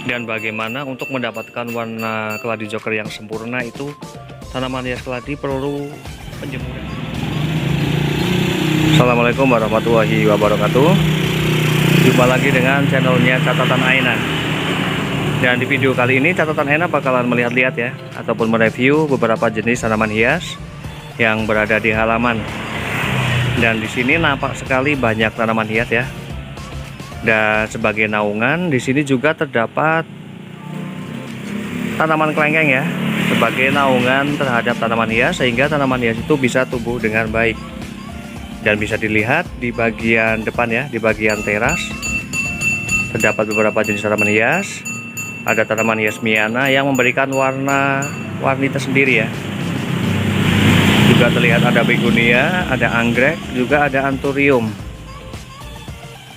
Dan bagaimana untuk mendapatkan warna keladi joker yang sempurna itu tanaman hias keladi perlu penjemuran. Assalamualaikum warahmatullahi wabarakatuh. Jumpa lagi dengan channelnya Catatan Aina. Dan di video kali ini Catatan Aina bakalan melihat-lihat ya, ataupun mereview beberapa jenis tanaman hias yang berada di halaman. Dan di sini nampak sekali banyak tanaman hias ya. Dan sebagai naungan di sini juga terdapat tanaman kelengkeng ya, sebagai naungan terhadap tanaman hias sehingga tanaman hias itu bisa tumbuh dengan baik. Dan bisa dilihat di bagian depan ya, di bagian teras terdapat beberapa jenis tanaman hias. Ada tanaman hias Miana yang memberikan warna-warni tersendiri ya. Juga terlihat ada begonia, ada anggrek, juga ada anthurium.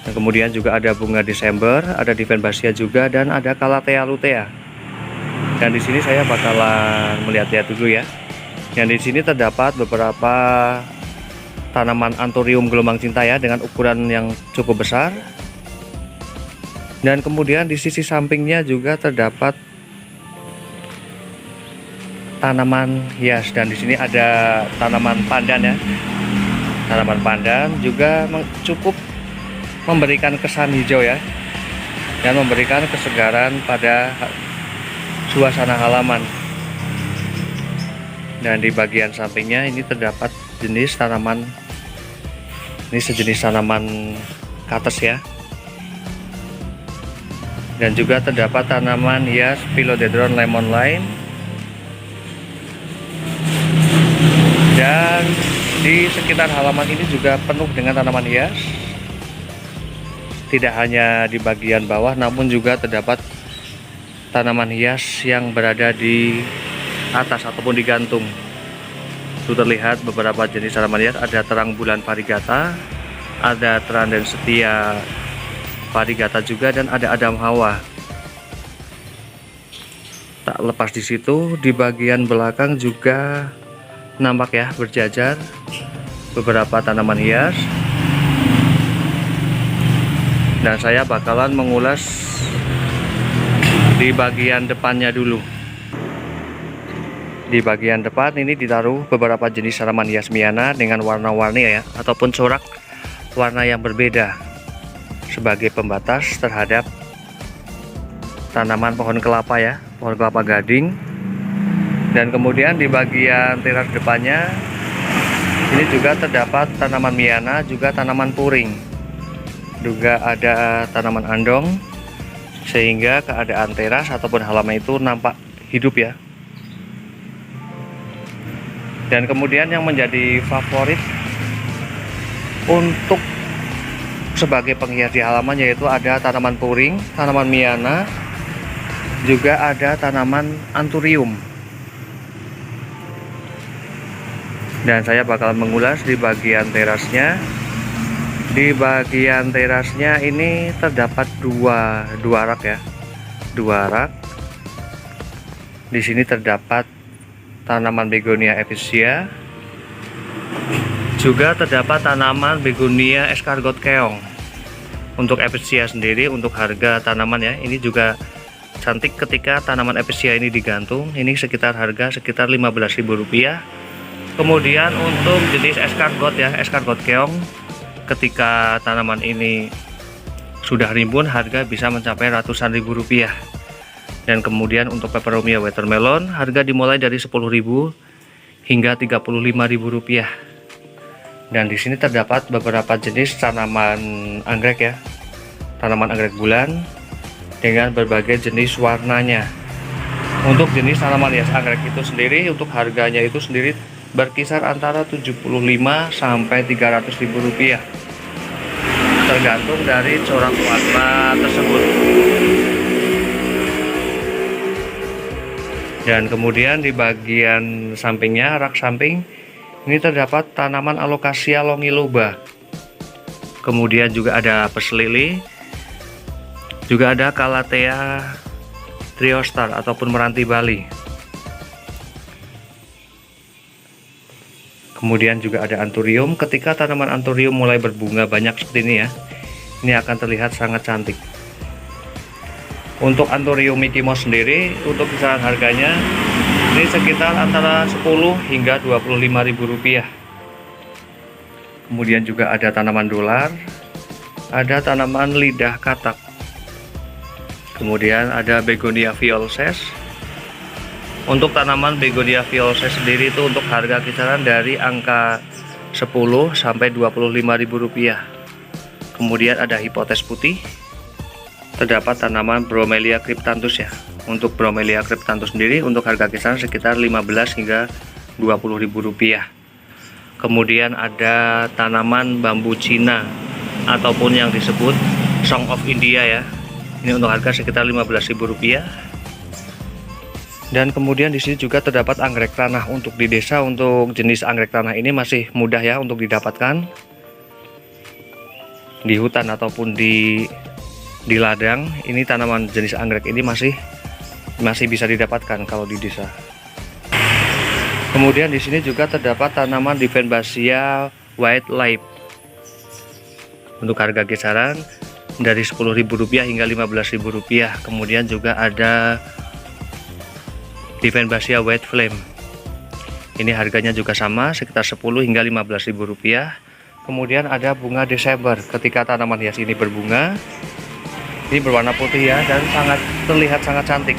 Dan kemudian juga ada bunga Desember, ada Divenbasia juga, dan ada Calathea lutea. Dan di sini saya bakalan melihat-lihat dulu ya. Dan di sini terdapat beberapa tanaman anthurium gelombang cinta ya, dengan ukuran yang cukup besar. Dan kemudian di sisi sampingnya juga terdapat tanaman hias, dan di sini ada tanaman pandan ya. Tanaman pandan juga cukup memberikan kesan hijau ya, dan memberikan kesegaran pada suasana halaman. Dan di bagian sampingnya ini terdapat jenis tanaman, ini sejenis tanaman kates ya. Dan juga terdapat tanaman hias Philodendron lemon lime. Dan di sekitar halaman ini juga penuh dengan tanaman hias. Tidak hanya di bagian bawah, namun juga terdapat tanaman hias yang berada di atas ataupun di gantung. Itu terlihat beberapa jenis tanaman hias, ada terang bulan varigata, ada Tranden setia varigata juga, dan ada Adam Hawa. Tak lepas di situ, di bagian belakang juga nampak ya berjajar beberapa tanaman hias. Dan saya bakalan mengulas di bagian depannya dulu. Di bagian depan ini ditaruh beberapa jenis tanaman hias Miana dengan warna-warni ya, ataupun corak warna yang berbeda sebagai pembatas terhadap tanaman pohon kelapa ya, pohon kelapa gading. Dan kemudian di bagian teras depannya ini juga terdapat tanaman Miana, juga tanaman puring, juga ada tanaman andong, sehingga keadaan teras ataupun halaman itu nampak hidup ya. Dan kemudian yang menjadi favorit untuk sebagai penghias di halaman yaitu ada tanaman puring, tanaman Miana, juga ada tanaman anthurium. Dan saya bakal mengulas di bagian terasnya. Di bagian terasnya ini terdapat dua rak ya, dua rak. Di sini terdapat tanaman begonia epicea, juga terdapat tanaman begonia escargot keong. Untuk epicea sendiri, untuk harga tanaman ya, ini juga cantik ketika tanaman epicea ini digantung. Ini sekitar harga sekitar Rp15.000. Kemudian untuk jenis escargot ya, escargot keong, ketika tanaman ini sudah rimbun, harga bisa mencapai ratusan ribu rupiah. Dan kemudian untuk peperomia watermelon, harga dimulai dari 10.000 hingga 35.000 rupiah. Dan di sini terdapat beberapa jenis tanaman anggrek ya, tanaman anggrek bulan dengan berbagai jenis warnanya. Untuk jenis tanaman hias anggrek itu sendiri, untuk harganya itu sendiri berkisar antara 75 sampai 300.000 rupiah, tergantung dari corak warna tersebut. Dan kemudian di bagian sampingnya, rak samping, ini terdapat tanaman Alocasia longiloba. Kemudian juga ada peslili, juga ada Calathea triostar ataupun meranti Bali. Kemudian juga ada anthurium. Ketika tanaman anthurium mulai berbunga banyak seperti ini ya, ini akan terlihat sangat cantik. Untuk Anthurium Mickey Mouse sendiri untuk kisaran harganya ini sekitar antara 10 hingga 25.000 rupiah. Kemudian juga ada tanaman dolar, ada tanaman lidah katak, kemudian ada begonia violces. Untuk tanaman begonia violces sendiri itu untuk harga kisaran dari angka 10 sampai 25.000 rupiah. Kemudian ada hipotes putih, terdapat tanaman Bromelia cryptanthus ya. Untuk Bromelia cryptanthus sendiri untuk harga kisaran sekitar 15 hingga 20.000 rupiah. Kemudian ada tanaman bambu Cina ataupun yang disebut Song of India ya. Ini untuk harga sekitar 15.000 rupiah. Dan kemudian di sini juga terdapat anggrek tanah. Untuk di desa untuk jenis anggrek tanah ini masih mudah ya untuk didapatkan di hutan ataupun di ladang. Ini tanaman jenis anggrek ini masih bisa didapatkan kalau di desa. Kemudian di sini juga terdapat tanaman Divenbasia White Light. Untuk harga kisaran dari Rp10.000 hingga Rp15.000. Kemudian juga ada Divenbasia White Flame. Ini harganya juga sama sekitar 10 hingga Rp15.000. Kemudian ada bunga Desember. Ketika tanaman hias ini berbunga, ini berwarna putih ya dan terlihat sangat cantik.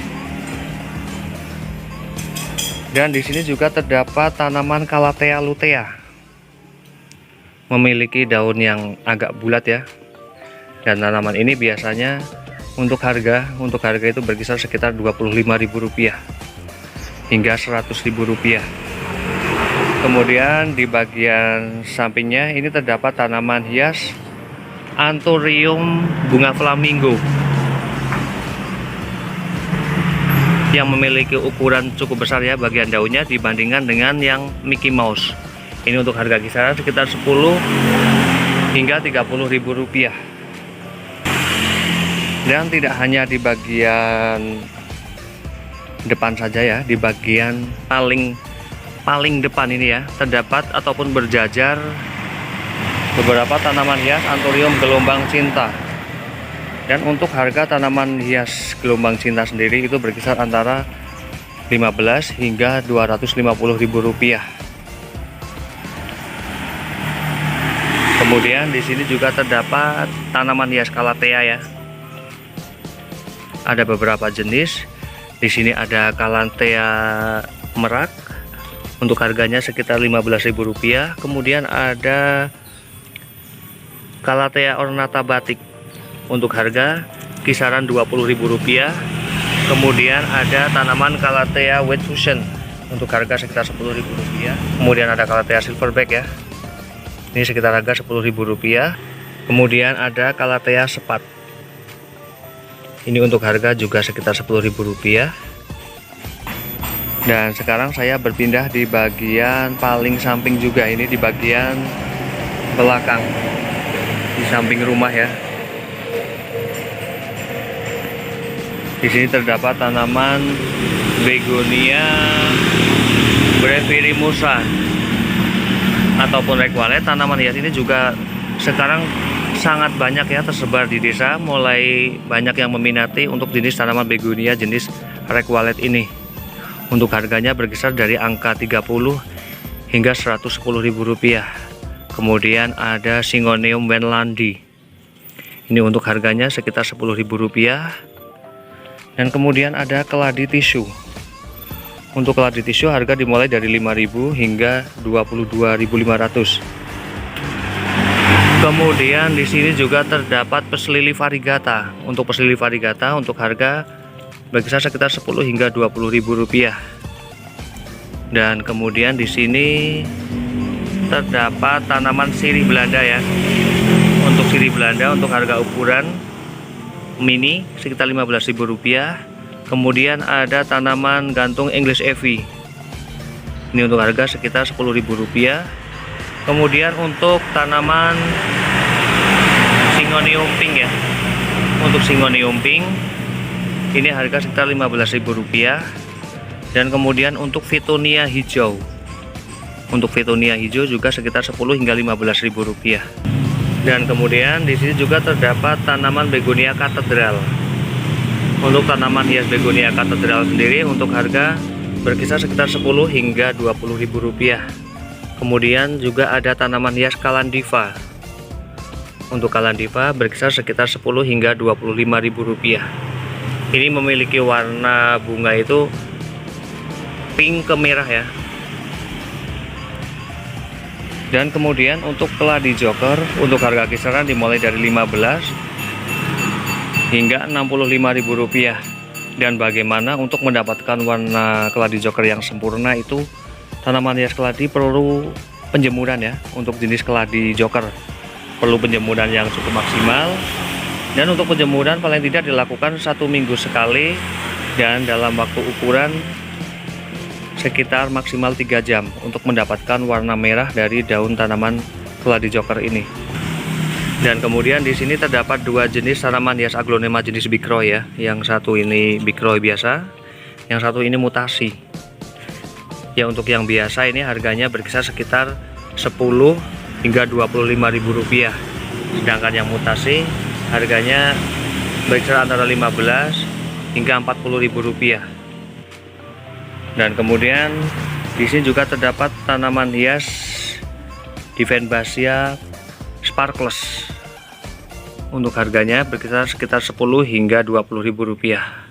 Dan di sini juga terdapat tanaman Calathea lutea. Memiliki daun yang agak bulat ya. Dan tanaman ini biasanya untuk harga itu berkisar sekitar Rp25.000 hingga Rp100.000. Kemudian di bagian sampingnya ini terdapat tanaman hias Anthurium bunga flamingo yang memiliki ukuran cukup besar ya bagian daunnya dibandingkan dengan yang Mickey Mouse. Ini untuk harga kisaran sekitar 10 hingga Rp30.000. Dan tidak hanya di bagian depan saja ya, di bagian paling depan ini ya terdapat ataupun berjajar beberapa tanaman hias Anthurium gelombang cinta. Dan untuk harga tanaman hias gelombang cinta sendiri itu berkisar antara 15 hingga Rp250.000. Kemudian di sini juga terdapat tanaman hias Calathea ya. Ada beberapa jenis. Di sini ada Calathea merak. Untuk harganya sekitar Rp15.000. Kemudian ada Calathea ornata batik. Untuk harga kisaran Rp20.000. Kemudian ada tanaman Calathea white fusion. Untuk harga sekitar Rp10.000. Kemudian ada Calathea silverback ya. Ini sekitar harga Rp10.000. Kemudian ada Calathea sepat. Ini untuk harga juga sekitar Rp10.000. Dan sekarang saya berpindah di bagian paling samping juga, ini di bagian belakang di samping rumah ya. Di sini terdapat tanaman Begonia brevirimusa ataupun requalet. Tanaman hias ini juga sekarang sangat banyak ya tersebar di desa, mulai banyak yang meminati untuk jenis tanaman begonia jenis requalet ini. Untuk harganya berkisar dari angka 30 hingga Rp110.000. Kemudian ada Syngonium Wenlandi. Ini untuk harganya sekitar Rp10.000. Dan kemudian ada keladi tisu. Untuk keladi tisu harga dimulai dari Rp5.000 hingga Rp22.500. Kemudian di sini juga terdapat Pes lili variegata. Untuk Pes lili variegata untuk harga berkisar sekitar 10 hingga Rp20.000. Dan kemudian di sini terdapat tanaman sirih Belanda ya. Untuk sirih Belanda untuk harga ukuran mini sekitar Rp15.000. Kemudian ada tanaman gantung English Ivy. Ini untuk harga sekitar Rp10.000. Kemudian untuk tanaman Syngonium pink ya. Untuk Syngonium pink ini harga sekitar Rp15.000. Dan kemudian untuk Fittonia hijau. Untuk Fittonia hijau juga sekitar 10 hingga Rp15.000. Dan kemudian di sini juga terdapat tanaman Begonia katedral. Untuk tanaman hias begonia katedral sendiri untuk harga berkisar sekitar 10 hingga 20 ribu rupiah. Kemudian juga ada tanaman hias kalandiva. Untuk kalandiva berkisar sekitar 10 hingga 25 ribu rupiah. Ini memiliki warna bunga itu pink ke merah ya. Dan kemudian untuk keladi joker untuk harga kisaran dimulai dari 15 hingga 65 ribu rupiah. Dan bagaimana untuk mendapatkan warna keladi joker yang sempurna itu, tanaman hias keladi perlu penjemuran ya. Untuk jenis keladi joker perlu penjemuran yang cukup maksimal, dan untuk penjemuran paling tidak dilakukan 1 minggu sekali dan dalam waktu ukuran sekitar maksimal 3 jam untuk mendapatkan warna merah dari daun tanaman keladi joker ini. Dan kemudian di sini terdapat 2 jenis tanaman hias aglonema jenis bikroy ya. Yang satu ini bikroy biasa, yang satu ini mutasi. Ya, untuk yang biasa ini harganya berkisar sekitar 10 hingga 25 ribu rupiah. Sedangkan yang mutasi harganya berkisar antara 15 hingga 40 ribu rupiah. Dan kemudian di sini juga terdapat tanaman hias Divenbasia Sparkles. Untuk harganya berkisar sekitar 10 hingga 20 ribu rupiah.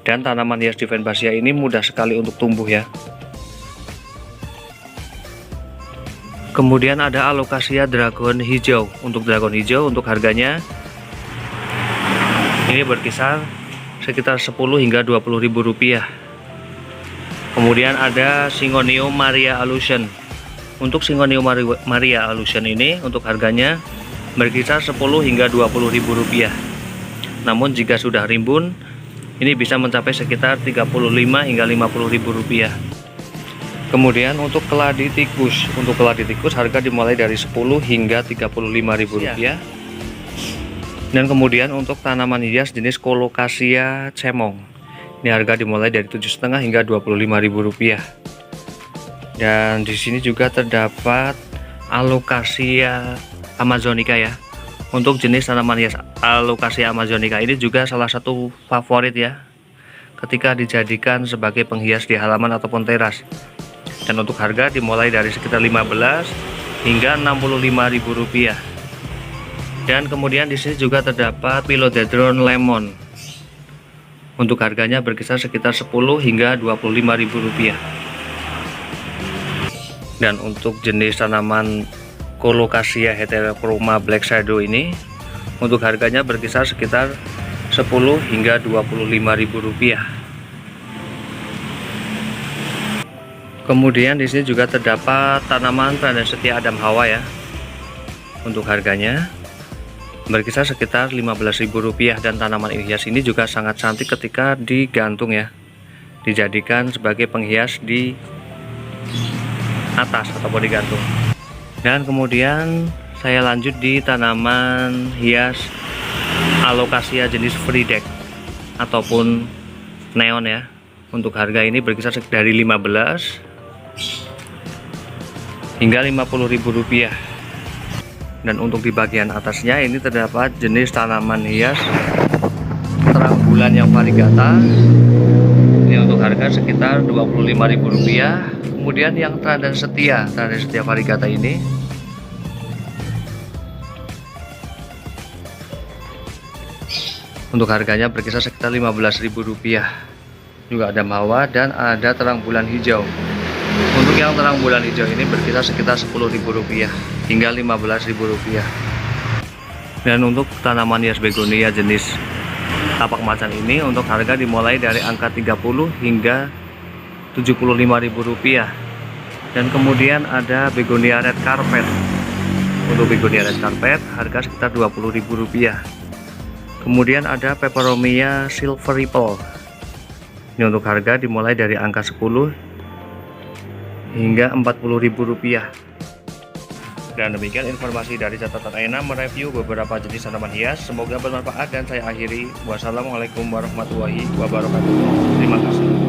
Dan tanaman hias Divenbasia ini mudah sekali untuk tumbuh ya. Kemudian ada alokasia dragon hijau. Untuk dragon hijau untuk harganya ini berkisar sekitar 10 hingga 20 ribu rupiah. Kemudian ada Syngonium Maria Allusion. Untuk Syngonium Maria Allusion ini untuk harganya berkisar 10 hingga 20 ribu rupiah. Namun jika sudah rimbun ini bisa mencapai sekitar 35 hingga 50 ribu rupiah. Kemudian untuk keladi tikus, untuk keladi tikus harga dimulai dari 10 hingga 35 ribu rupiah. Dan kemudian untuk tanaman hias jenis Colocasia cemong, ini harga dimulai dari 7,5 hingga 25 ribu rupiah. Dan di sini juga terdapat Alocasia Amazonica ya. Untuk jenis tanaman hias Alocasia Amazonica ini juga salah satu favorit ya ketika dijadikan sebagai penghias di halaman ataupun teras. Dan untuk harga dimulai dari sekitar 15 hingga 65 ribu rupiah. Dan kemudian di sini juga terdapat Philodendron lemon. Untuk harganya berkisar sekitar 10 hingga 25 ribu rupiah. Dan untuk jenis tanaman Colocasia heterochroma black shadow ini untuk harganya berkisar sekitar 10 hingga 25 ribu rupiah. Kemudian di sini juga terdapat tanaman Trandon Setia Adam Hawa ya. Untuk harganya berkisar sekitar 15 ribu rupiah, dan tanaman hias ini juga sangat cantik ketika digantung ya. Dijadikan sebagai penghias di atas ataupun digantung. Dan kemudian saya lanjut di tanaman hias Alocasia jenis Freedeck ataupun neon ya. Untuk harga ini berkisar dari 15 hingga 50 ribu rupiah. Dan untuk di bagian atasnya ini terdapat jenis tanaman hias terang bulan yang variegata. Ini untuk harga sekitar 25 ribu rupiah. Kemudian yang Trandon Setia variegata ini untuk harganya berkisar sekitar 15 ribu rupiah. Juga ada mawar dan ada terang bulan hijau. Untuk yang terang bulan hijau ini berkisar sekitar 10 ribu rupiah hingga 15 ribu rupiah. Dan untuk tanaman hias begonia jenis tapak macan ini untuk harga dimulai dari angka 30 hingga 75 ribu rupiah. Dan kemudian ada begonia red carpet. Untuk begonia red carpet harga sekitar 20 ribu rupiah. Kemudian ada peperomia silver ripple. Ini untuk harga dimulai dari angka 10 hingga 40 ribu rupiah. Dan demikian informasi dari catatan Aina mereview beberapa jenis tanaman hias. Semoga bermanfaat dan saya akhiri. Wassalamualaikum warahmatullahi wabarakatuh. Terima kasih.